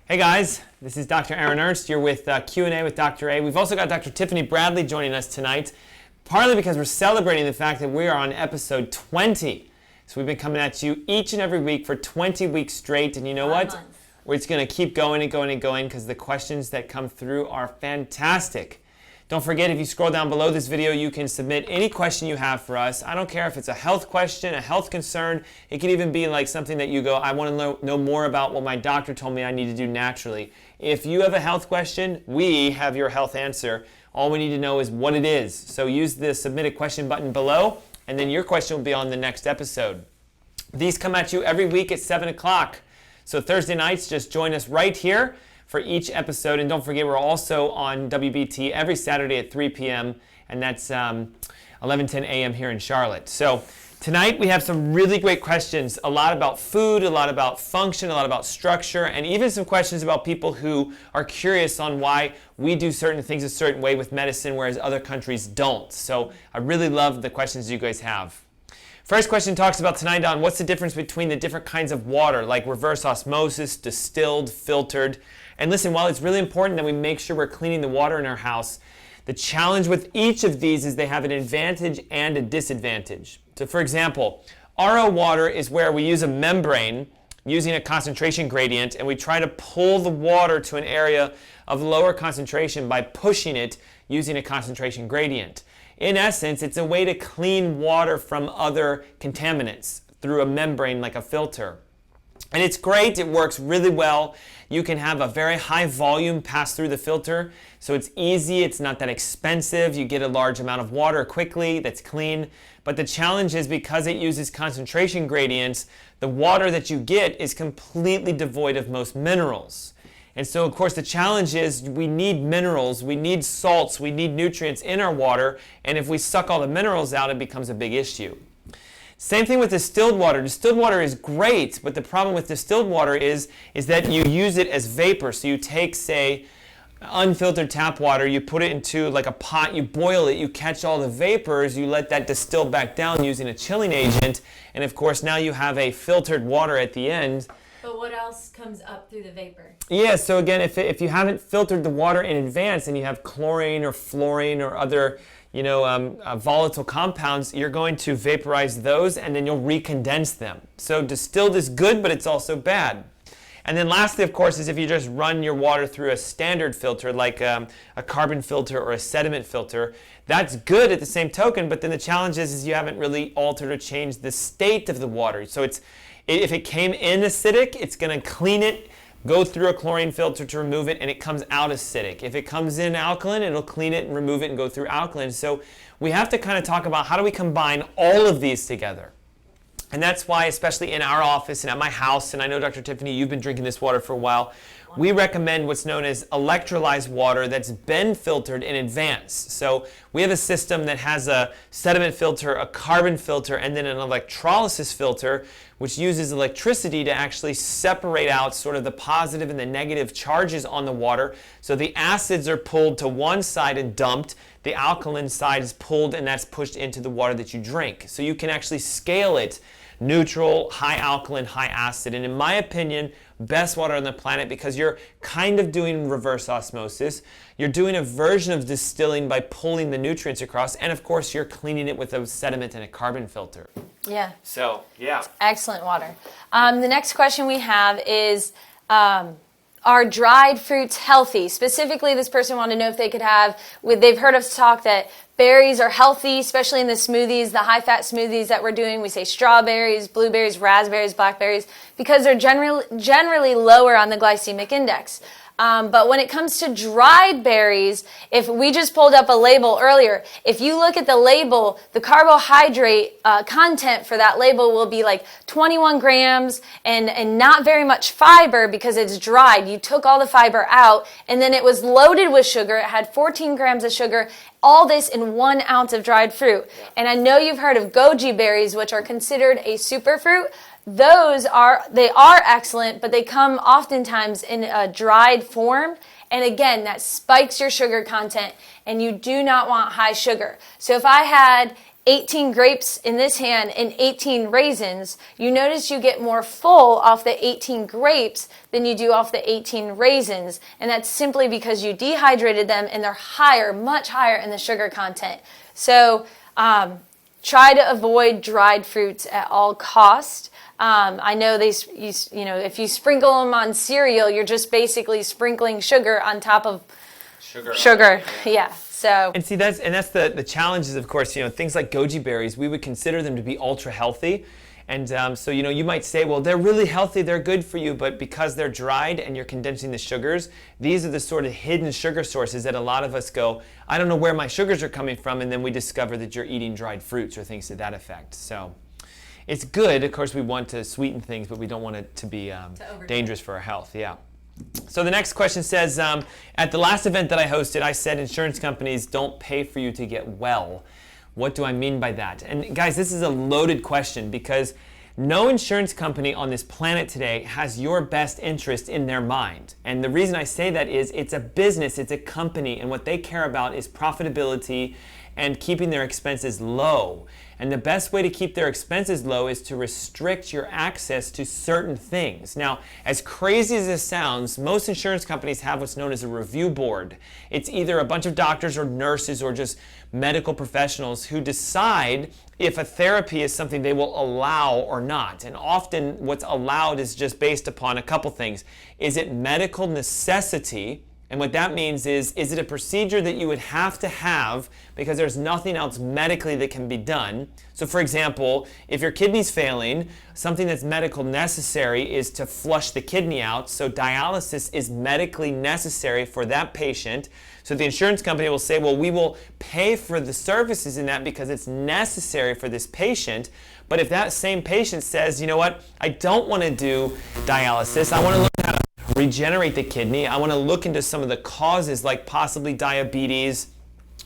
Hey guys, this is Dr. Aaron Ernst. You're with Q&A with Dr. A. We've also got Dr. Tiffany Bradley joining us tonight, partly because we're celebrating the fact that we are on episode 20. So we've been coming at you each and every week for 20 weeks straight, and you know what? We're just going to keep going and going and going because the questions that come through are fantastic. Don't forget, if you scroll down below this video, you can submit any question you have for us. I don't care if it's a health question, a health concern. It can even be like something that you go, I want to know more about what my doctor told me I need to do naturally. If you have a health question, we have your health answer. All we need to know is what it is. So use the submit a question button below, and then your question will be on the next episode. These come at you every week at 7 o'clock. So Thursday nights, just join us right here for each episode. And don't forget, we're also on WBT every Saturday at 3 p.m. and that's 11:10 a.m. here in Charlotte. So tonight we have some really great questions, a lot about food, a lot about function, a lot about structure, and even some questions about people who are curious on why we do certain things a certain way with medicine, whereas other countries don't. So I really love the questions you guys have. First question talks about tonight on what's the difference between the different kinds of water, like reverse osmosis, distilled, filtered. And listen, while it's really important that we make sure we're cleaning the water in our house, the challenge with each of these is they have an advantage and a disadvantage. So for example, RO water is where we use a membrane using a concentration gradient, and we try to pull the water to an area of lower concentration by pushing it using a concentration gradient. In essence, it's a way to clean water from other contaminants through a membrane like a filter. And it's great, it works really well. You can have a very high volume pass through the filter, so it's easy, it's not that expensive, you get a large amount of water quickly that's clean. But the challenge is because it uses concentration gradients, the water that you get is completely devoid of most minerals. And so, of course, the challenge is we need minerals, we need salts, we need nutrients in our water, and if we suck all the minerals out, it becomes a big issue. Same thing with distilled water. Distilled water is great, but the problem with distilled water is that you use it as vapor. So you take, say, unfiltered tap water, you put it into like a pot, you boil it, you catch all the vapors, you let that distill back down using a chilling agent, and of course now you have a filtered water at the end. But what else comes up through the vapor? Yeah, so again, if you haven't filtered the water in advance and you have chlorine or fluorine or other volatile compounds, you're going to vaporize those and then you'll recondense them. So distilled is good, but it's also bad. And then lastly, of course, is if you just run your water through a standard filter, like a carbon filter or a sediment filter, that's good at the same token, but then the challenge is you haven't really altered or changed the state of the water. So if it came in acidic, it's going to clean it, go through a chlorine filter to remove it, and it comes out acidic. If it comes in alkaline, it'll clean it and remove it and go through alkaline. So we have to kind of talk about how do we combine all of these together. And that's why, especially in our office and at my house, and I know Dr. Tiffany, you've been drinking this water for a while, we recommend what's known as electrolyzed water that's been filtered in advance. So we have a system that has a sediment filter, a carbon filter, and then an electrolysis filter, which uses electricity to actually separate out sort of the positive and the negative charges on the water. So the acids are pulled to one side and dumped, the alkaline side is pulled and that's pushed into the water that you drink. So you can actually scale it, neutral, high alkaline, high acid, and in my opinion, best water on the planet because you're kind of doing reverse osmosis. You're doing a version of distilling by pulling the nutrients across, and of course you're cleaning it with a sediment and a carbon filter. Yeah. So, yeah. Excellent water. The next question we have is, are dried fruits healthy? Specifically, this person wanted to know if they could have, they've heard us talk that berries are healthy, especially in the smoothies, the high-fat smoothies that we're doing. We say strawberries, blueberries, raspberries, blackberries, because they're generally lower on the glycemic index. But when it comes to dried berries, if we just pulled up a label earlier, if you look at the label, the carbohydrate content for that label will be like 21 grams and not very much fiber because it's dried. You took all the fiber out and then it was loaded with sugar. It had 14 grams of sugar, all this in 1 ounce of dried fruit. And I know you've heard of goji berries, which are considered a superfruit. They are excellent, but they come oftentimes in a dried form. And again, that spikes your sugar content and you do not want high sugar. So if I had 18 grapes in this hand and 18 raisins, you notice you get more full off the 18 grapes than you do off the 18 raisins. And that's simply because you dehydrated them and they're higher, much higher in the sugar content. So try to avoid dried fruits at all costs. I know if you sprinkle them on cereal, you're just basically sprinkling sugar on top of sugar. Yeah. So. And see, that's the challenges, of course, things like goji berries, we would consider them to be ultra healthy. And so, you might say, well, they're really healthy, they're good for you, but because they're dried and you're condensing the sugars, these are the sort of hidden sugar sources that a lot of us go, I don't know where my sugars are coming from, and then we discover that you're eating dried fruits or things to that effect. So it's good. Of course, we want to sweeten things, but we don't want it to be dangerous for our health. Yeah. So the next question says, at the last event that I hosted, I said insurance companies don't pay for you to get well. What do I mean by that? And guys, this is a loaded question because no insurance company on this planet today has your best interest in their mind. And the reason I say that is it's a business, it's a company, and what they care about is profitability and keeping their expenses low. And the best way to keep their expenses low is to restrict your access to certain things. Now, as crazy as this sounds, most insurance companies have what's known as a review board. It's either a bunch of doctors or nurses or just medical professionals who decide if a therapy is something they will allow or not. And often what's allowed is just based upon a couple things. Is it medical necessity? And what that means is it a procedure that you would have to have because there's nothing else medically that can be done? So for example, if your kidney's failing, something that's medical necessary is to flush the kidney out. So dialysis is medically necessary for that patient. So the insurance company will say, well, we will pay for the services in that because it's necessary for this patient. But if that same patient says, you know what, I don't want to do dialysis, I want to look at regenerate the kidney, I want to look into some of the causes like possibly diabetes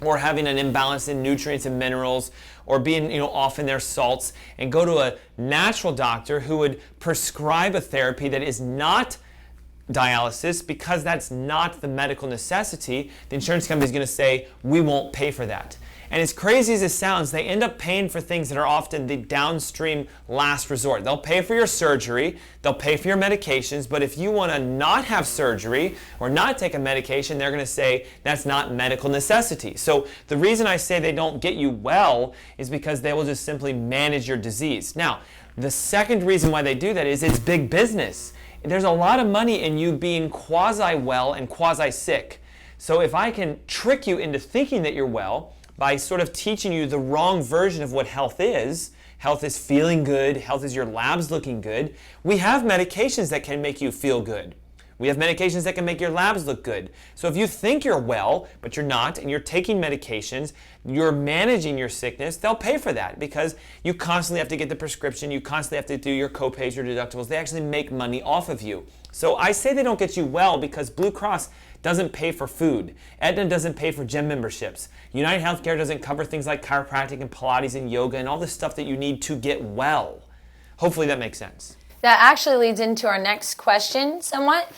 or having an imbalance in nutrients and minerals or being off in their salts, and go to a natural doctor who would prescribe a therapy that is not dialysis because that's not the medical necessity, the insurance company is going to say, we won't pay for that. And as crazy as it sounds, they end up paying for things that are often the downstream last resort. They'll pay for your surgery, they'll pay for your medications, but if you want to not have surgery or not take a medication, they're going to say that's not medical necessity. So the reason I say they don't get you well is because they will just simply manage your disease. Now, the second reason why they do that is it's big business. There's a lot of money in you being quasi-well and quasi-sick. So if I can trick you into thinking that you're well, by sort of teaching you the wrong version of what health is feeling good, health is your labs looking good. We have medications that can make you feel good. We have medications that can make your labs look good. So if you think you're well, but you're not, and you're taking medications, you're managing your sickness, they'll pay for that because you constantly have to get the prescription, you constantly have to do your co-pays, your deductibles. They actually make money off of you. So I say they don't get you well because Blue Cross doesn't pay for food. Aetna doesn't pay for gym memberships. United Healthcare doesn't cover things like chiropractic and Pilates and yoga and all the stuff that you need to get well. Hopefully that makes sense. That actually leads into our next question somewhat.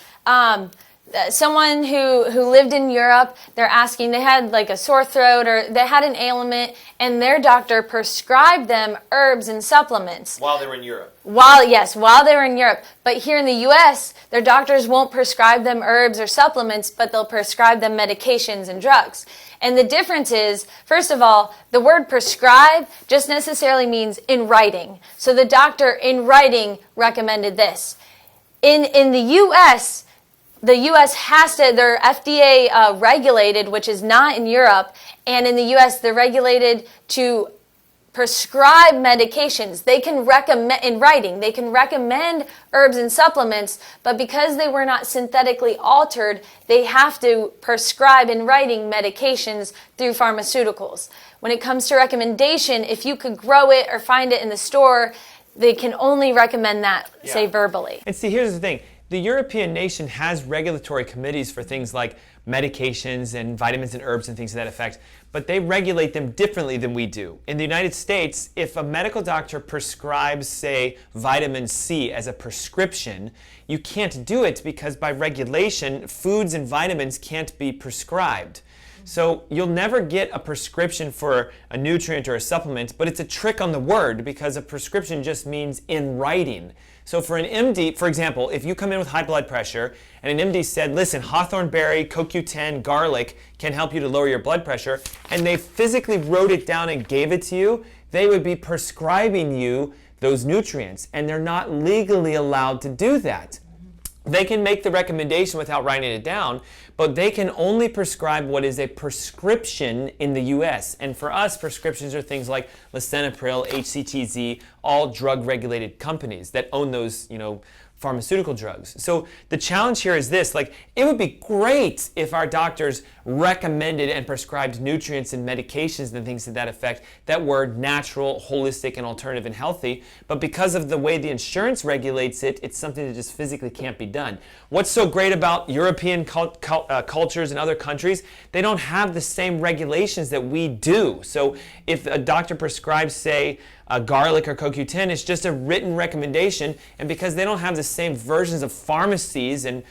Someone who lived in Europe, they're asking, they had like a sore throat or they had an ailment and their doctor prescribed them herbs and supplements. While they were in Europe. While they were in Europe. But here in the U.S., their doctors won't prescribe them herbs or supplements, but they'll prescribe them medications and drugs. And the difference is, first of all, the word prescribe just necessarily means in writing. So the doctor in writing recommended this. In the U.S., the U.S. has to, they're FDA regulated, which is not in Europe. And in the U.S., they're regulated to prescribe medications. They can recommend, in writing, they can recommend herbs and supplements, but because they were not synthetically altered, they have to prescribe in writing medications through pharmaceuticals. When it comes to recommendation, if you could grow it or find it in the store, they can only recommend that, say, verbally. And see, here's the thing. The European nation has regulatory committees for things like medications and vitamins and herbs and things to that effect, but they regulate them differently than we do. In the United States, if a medical doctor prescribes, say, vitamin C as a prescription, you can't do it because by regulation, foods and vitamins can't be prescribed. So you'll never get a prescription for a nutrient or a supplement, but it's a trick on the word because a prescription just means in writing. So for an MD, for example, if you come in with high blood pressure and an MD said, listen, hawthorn berry, CoQ10, garlic can help you to lower your blood pressure, and they physically wrote it down and gave it to you, they would be prescribing you those nutrients, and they're not legally allowed to do that. They can make the recommendation without writing it down, but they can only prescribe what is a prescription in the US. And for us, prescriptions are things like lisinopril, HCTZ, all drug-regulated companies that own those, pharmaceutical drugs. So the challenge here is this, it would be great if our doctors recommended and prescribed nutrients and medications and things to that effect that were natural, holistic, and alternative and healthy, but because of the way the insurance regulates it, it's something that just physically can't be done. What's so great about European cultures and other countries, they don't have the same regulations that we do. So if a doctor prescribes, say, garlic or CoQ10, it's just a written recommendation, and because they don't have the same versions of pharmacies and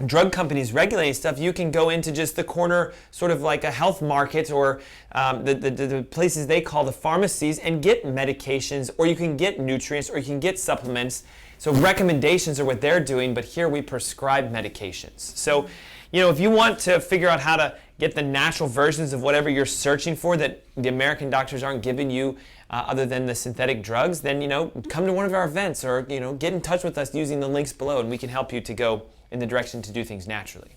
drug companies regulating stuff, you can go into just the corner, sort of like a health market or the places they call the pharmacies and get medications, or you can get nutrients, or you can get supplements. So recommendations are what they're doing, but here we prescribe medications. So, if you want to figure out how to get the natural versions of whatever you're searching for that the American doctors aren't giving you other than the synthetic drugs, then, come to one of our events or, get in touch with us using the links below, and we can help you to go in the direction to do things naturally.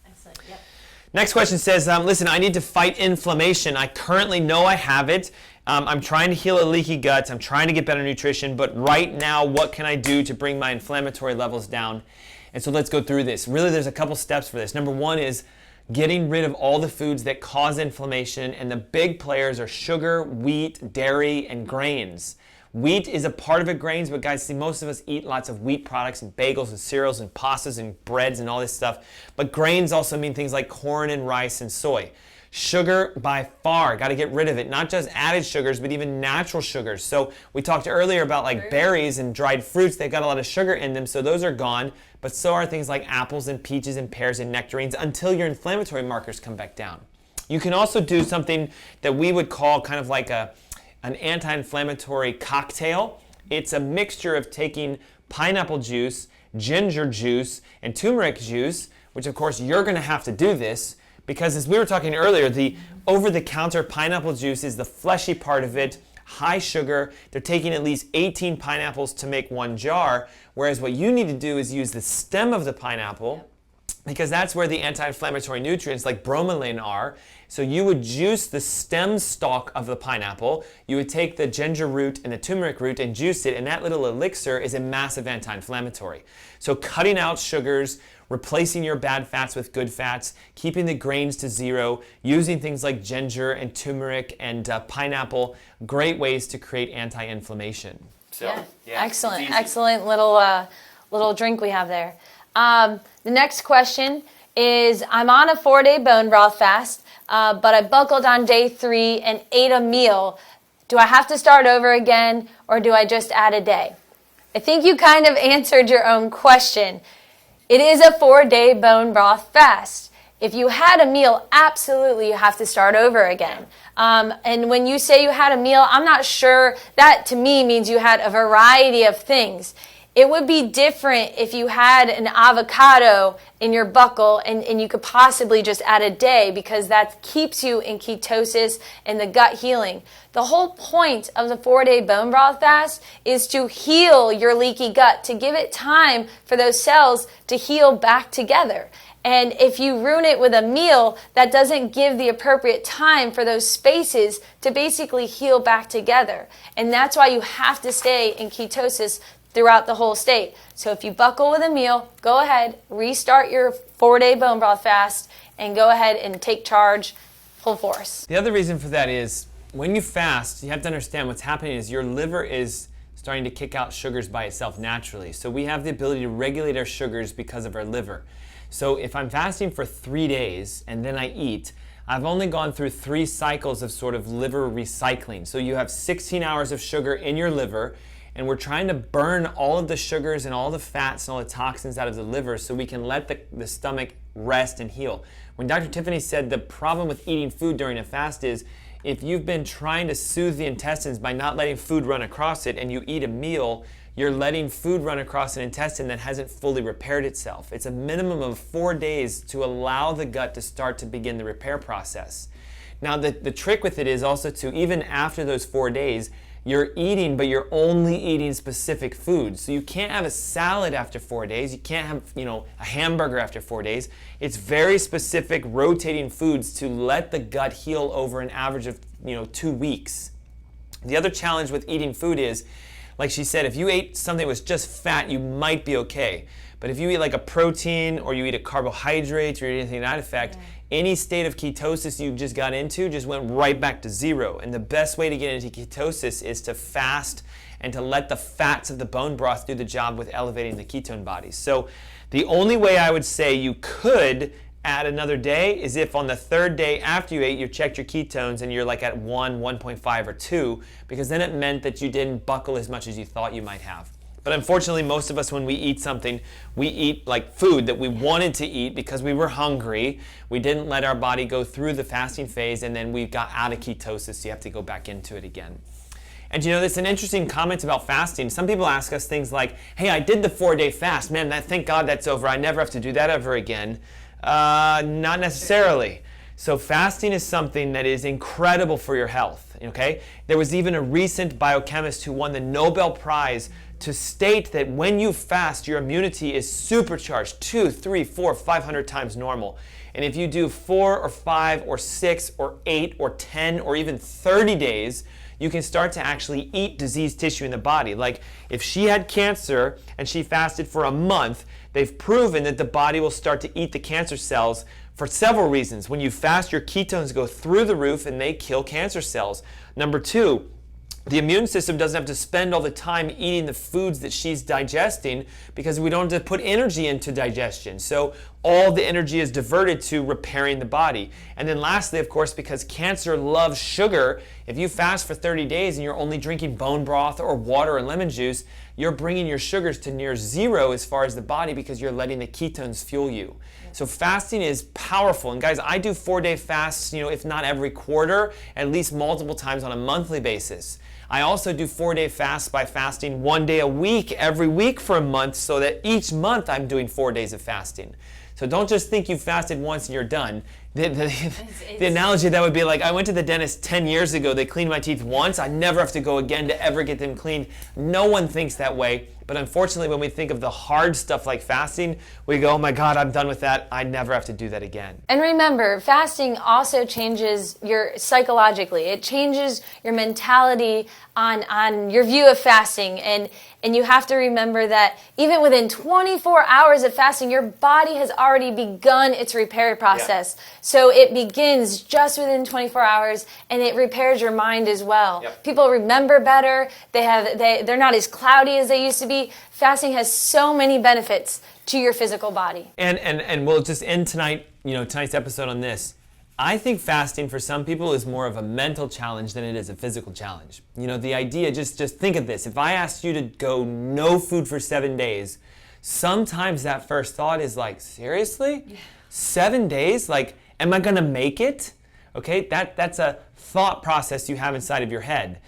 Excellent. Yep. Next question says, listen, I need to fight inflammation. I currently know I have it. I'm trying to heal a leaky gut. I'm trying to get better nutrition, but right now, what can I do to bring my inflammatory levels down? And so let's go through this. Really, there's a couple steps for this. Number one is getting rid of all the foods that cause inflammation, and the big players are sugar, wheat, dairy, and grains. Wheat is a part of it, grains, but guys, see, most of us eat lots of wheat products and bagels and cereals and pastas and breads and all this stuff. But grains also mean things like corn and rice and soy. Sugar, by far, got to get rid of it. Not just added sugars, but even natural sugars. So we talked earlier about berries and dried fruits. They've got a lot of sugar in them, so those are gone. But so are things like apples and peaches and pears and nectarines until your inflammatory markers come back down. You can also do something that we would call kind of like an anti-inflammatory cocktail. It's a mixture of taking pineapple juice, ginger juice, and turmeric juice, which of course you're going to have to do this because, as we were talking earlier, the over-the-counter pineapple juice is the fleshy part of it, high sugar. They're taking at least 18 pineapples to make one jar, whereas what you need to do is use the stem of the pineapple, because that's where the anti-inflammatory nutrients like bromelain are. So you would juice the stem stalk of the pineapple, you would take the ginger root and the turmeric root and juice it, and that little elixir is a massive anti-inflammatory. So cutting out sugars, replacing your bad fats with good fats, keeping the grains to zero, using things like ginger and turmeric and pineapple, great ways to create anti-inflammation. So, yeah, excellent little drink we have there. The next question is, I'm on a 4-day bone broth fast, but I buckled on day 3 and ate a meal. Do I have to start over again, or do I just add a day? I think you kind of answered your own question. It is a 4-day bone broth fast. If you had a meal, absolutely you have to start over again. And when you say you had a meal, I'm not sure. That to me means you had a variety of things. It would be different if you had an avocado in your buckle and you could possibly just add a day, because that keeps you in ketosis and the gut healing. The whole point of the 4-day bone broth fast is to heal your leaky gut, to give it time for those cells to heal back together. And if you ruin it with a meal, that doesn't give the appropriate time for those spaces to basically heal back together. And that's why you have to stay in ketosis throughout the whole state. So if you buckle with a meal, go ahead, restart your 4-day bone broth fast, and go ahead and take charge full force. The other reason for that is when you fast, you have to understand what's happening is your liver is starting to kick out sugars by itself naturally. So we have the ability to regulate our sugars because of our liver. So if I'm fasting for 3 days and then I eat, I've only gone through 3 cycles of sort of liver recycling. So you have 16 hours of sugar in your liver, and we're trying to burn all of the sugars and all the fats and all the toxins out of the liver so we can let the stomach rest, and heal. When Dr. Tiffany said the problem with eating food during a fast is if you've been trying to soothe the intestines by not letting food run across it and you eat a meal, you're letting food run across an intestine that hasn't fully repaired itself. It's a minimum of 4 days to allow the gut to start to begin the repair process. Now, the trick with it is also to, even after those 4 days, you're eating, but you're only eating specific foods. So you can't have a salad after 4 days. You can't have, a hamburger after 4 days. It's very specific rotating foods to let the gut heal over an average of, 2 weeks. The other challenge with eating food is, like she said, if you ate something that was just fat, you might be okay. But if you eat like a protein or you eat a carbohydrate or you eat anything to that effect, any state of ketosis you just got into just went right back to zero. And the best way to get into ketosis is to fast and to let the fats of the bone broth do the job with elevating the ketone bodies. So the only way I would say you could add another day is if on the third day after you ate, you checked your ketones and you're like at 1, 1.5, or 2, because then it meant that you didn't buckle as much as you thought you might have. But unfortunately, most of us, when we eat something, we eat like food that we wanted to eat because we were hungry. We didn't let our body go through the fasting phase, and then we got out of ketosis, so you have to go back into it again. And there's an interesting comment about fasting. Some people ask us things like, hey, I did the 4-day fast. Man, thank God that's over. I never have to do that ever again. Not necessarily. So fasting is something that is incredible for your health, okay? There was even a recent biochemist who won the Nobel Prize to state that when you fast, your immunity is supercharged 2, 3, 4, 500 times normal. And if you do 4 or 5 or 6 or 8 or 10 or even 30 days, you can start to actually eat diseased tissue in the body. Like if she had cancer and she fasted for a month, they've proven that the body will start to eat the cancer cells for several reasons. When you fast, your ketones go through the roof and they kill cancer cells. Number 2, the immune system doesn't have to spend all the time eating the foods that she's digesting because we don't have to put energy into digestion. So all the energy is diverted to repairing the body. And then lastly, of course, because cancer loves sugar, if you fast for 30 days and you're only drinking bone broth or water and lemon juice, you're bringing your sugars to near zero as far as the body because you're letting the ketones fuel you. So fasting is powerful. And guys, I do 4-day fasts, if not every quarter, at least multiple times on a monthly basis. I also do 4-day fasts by fasting 1 day a week, every week for a month, so that each month I'm doing 4 days of fasting. So don't just think you fasted once and you're done. The analogy that would be like, I went to the dentist 10 years ago, they cleaned my teeth once, I never have to go again to ever get them cleaned. No one thinks that way. But unfortunately, when we think of the hard stuff like fasting, we go, oh my God, I'm done with that. I never have to do that again. And remember, fasting also changes your psychologically. It changes your mentality on your view of fasting. And you have to remember that even within 24 hours of fasting, your body has already begun its repair process. Yeah. So it begins just within 24 hours, and it repairs your mind as well. Yep. People remember better. They're not as cloudy as they used to be. Fasting has so many benefits to your physical body. And we'll just end tonight's episode on this. I think fasting for some people is more of a mental challenge than it is a physical challenge. The idea, just think of this. If I asked you to go no food for 7 days, sometimes that first thought is like, seriously? Yeah. 7 days? Like, am I gonna make it? Okay, that's a thought process you have inside of your head.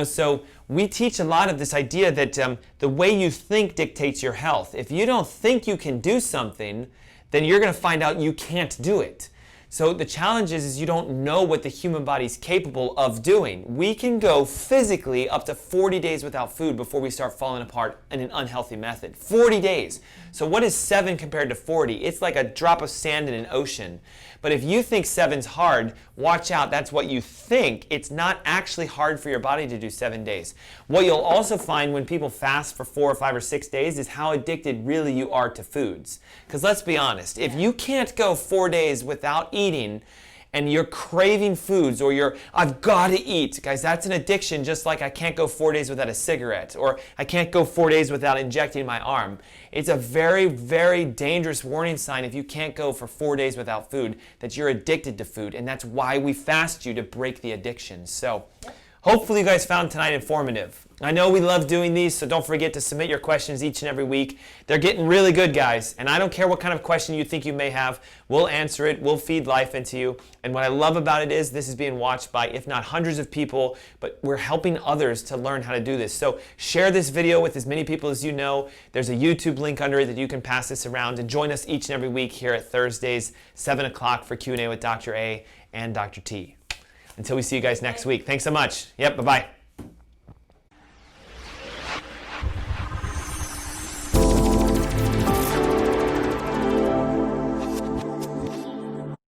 So we teach a lot of this idea that the way you think dictates your health. If you don't think you can do something, then you're gonna find out you can't do it. So the challenge is you don't know what the human body's capable of doing. We can go physically up to 40 days without food before we start falling apart in an unhealthy method. 40 days. So what is 7 compared to 40? It's like a drop of sand in an ocean. But if you think 7's hard, watch out, that's what you think. It's not actually hard for your body to do 7 days. What you'll also find when people fast for 4 or 5 or 6 days is how addicted really you are to foods. Because let's be honest, if you can't go 4 days without eating, and you're craving foods, or I've got to eat. Guys, that's an addiction, just like I can't go 4 days without a cigarette, or I can't go 4 days without injecting my arm. It's a very, very dangerous warning sign if you can't go for 4 days without food, that you're addicted to food, and that's why we fast you, to break the addiction. So hopefully you guys found tonight informative. I know we love doing these, so don't forget to submit your questions each and every week. They're getting really good, guys, and I don't care what kind of question you think you may have. We'll answer it. We'll feed life into you. And what I love about it is this is being watched by, if not hundreds of people, but we're helping others to learn how to do this. So share this video with as many people as you know. There's a YouTube link under it that you can pass this around, and join us each and every week here at Thursdays, 7 o'clock for Q&A with Dr. A and Dr. T. Until we see you guys next week. Thanks so much. Yep, bye-bye.